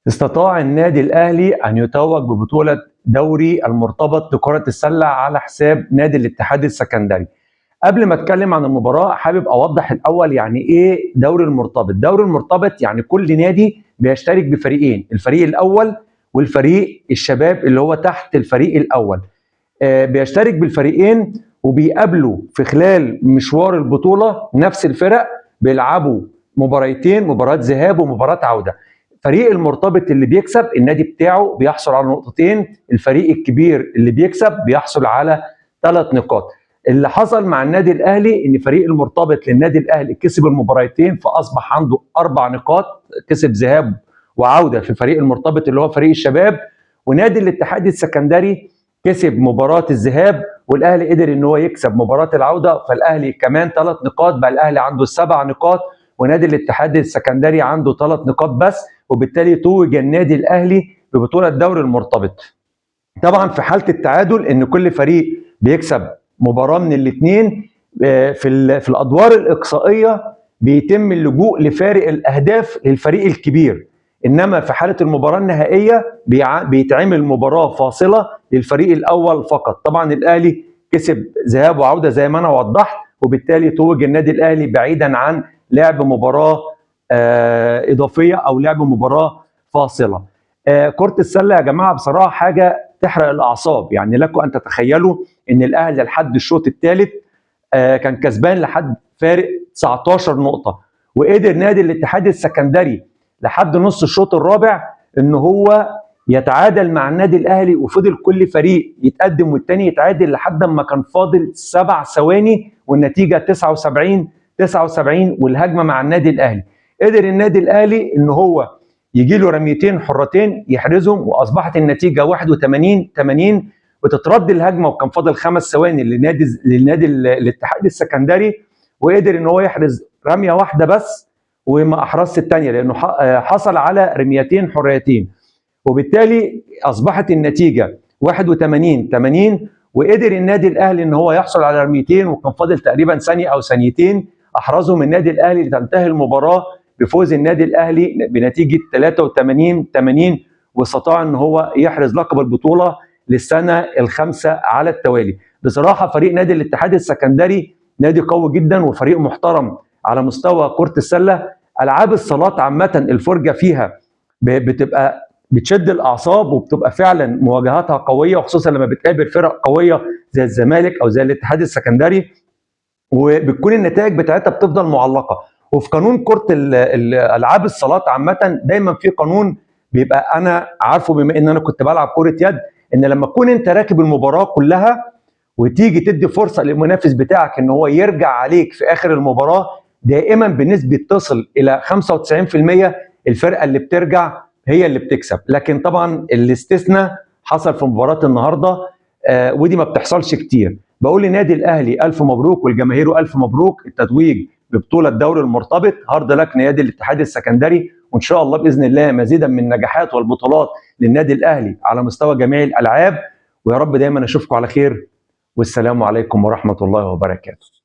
استطاع النادي الأهلي أن يتوج ببطولة دوري المرتبط لكرة السلة على حساب نادي الاتحاد السكندري. قبل ما اتكلم عن المباراة حابب اوضح الاول يعني ايه دوري المرتبط. دوري المرتبط يعني كل نادي بيشترك بفريقين، الفريق الاول والفريق الشباب اللي هو تحت الفريق الاول. بيشترك بالفريقين وبيقابلوا في خلال مشوار البطولة نفس الفرق، بيلعبوا مباراتين، مباراة ذهاب ومباراة عودة. فريق المرتبط اللي بيكسب النادي بتاعه بيحصل على نقطتين، الفريق الكبير اللي بيكسب بيحصل على 3 نقاط. اللي حصل مع النادي الاهلي ان فريق المرتبط للنادي الاهلي كسب المباراتين فاصبح عنده 4 نقاط، كسب ذهاب وعوده في فريق المرتبط اللي هو فريق الشباب. ونادي الاتحاد السكندري كسب مباراه الذهاب والاهلي قدر ان هو يكسب مباراه العوده، فالاهلي كمان 3 نقاط، بقى الاهلي عنده 7 نقاط ونادي الاتحاد السكندري عنده 3 نقاط بس، وبالتالي توج النادي الاهلي ببطوله دوري المرتبط. طبعا في حاله التعادل ان كل فريق بيكسب مباراه من الاثنين، في الادوار الاقصائيه بيتم اللجوء لفارق الاهداف للفريق الكبير، انما في حاله المباراه النهائيه بيتعمل مباراه فاصله للفريق الاول فقط. طبعا الاهلي كسب ذهاب وعوده زي ما انا وضحت، وبالتالي توج النادي الاهلي بعيدا عن لعب مباراه اضافيه او لعب مباراه فاصله. كرة السله يا جماعه بصراحه حاجه تحرق الاعصاب، يعني لكم ان تتخيلوا ان الاهلي لحد الشوط الثالث كان كسبان لحد فارق 19 نقطه، وقدر نادي الاتحاد السكندري لحد نص الشوط الرابع ان هو يتعادل مع النادي الاهلي، وفضل كل فريق يتقدم والتاني يتعادل لحد ما كان فاضل 7 ثواني والنتيجه 79 والهجمه مع النادي الاهلي. قدر النادي الاهلي ان هو يجي له رميتين حرتين يحرزهم واصبحت النتيجه 81 وتترد الهجمه وكان فاضل 5 ثواني للنادي الاتحاد السكندري، وقدر ان هو يحرز رميه واحده بس وما احرزش الثانيه لانه حصل على رميتين حريتين، وبالتالي اصبحت النتيجه 81 وقدر النادي الاهلي ان هو يحصل على رميتين وكان فاضل تقريبا ثانيه او ثانيتين، احرزهم النادي الاهلي لتنتهي المباراه بفوز النادي الاهلي بنتيجه 83 واستطاع ان هو يحرز لقب البطوله للسنه الخامسه على التوالي. بصراحه فريق نادي الاتحاد السكندري نادي قوي جدا وفريق محترم على مستوى كره السله. العاب الصالات عامه الفرجه فيها بتبقى بتشد الاعصاب وبتبقى فعلا مواجهاتها قويه، وخصوصا لما بتقابل فرق قويه زي الزمالك او زي الاتحاد السكندري، وبتكون النتائج بتاعتها بتفضل معلقه. وفي قانون كره العاب الصالات عامه دايما في قانون بيبقى انا عارفه بما ان انا كنت بلعب كره يد، ان لما تكون انت راكب المباراه كلها وتيجي تدي فرصه للمنافس بتاعك ان هو يرجع عليك في اخر المباراه، دائما بنسبه تصل الى 95% الفرقه اللي بترجع هي اللي بتكسب. لكن طبعا الاستثناء حصل في مباراه النهارده، ودي ما بتحصلش كتير. بقول لنادي الاهلي الف مبروك والجماهير الف مبروك التتويج ببطوله دوري المرتبط. هارد لك نادي الاتحاد السكندري، وان شاء الله باذن الله مزيدا من النجاحات والبطولات للنادي الاهلي على مستوى جميع الالعاب، ويا رب دايما اشوفكم على خير، والسلام عليكم ورحمه الله وبركاته.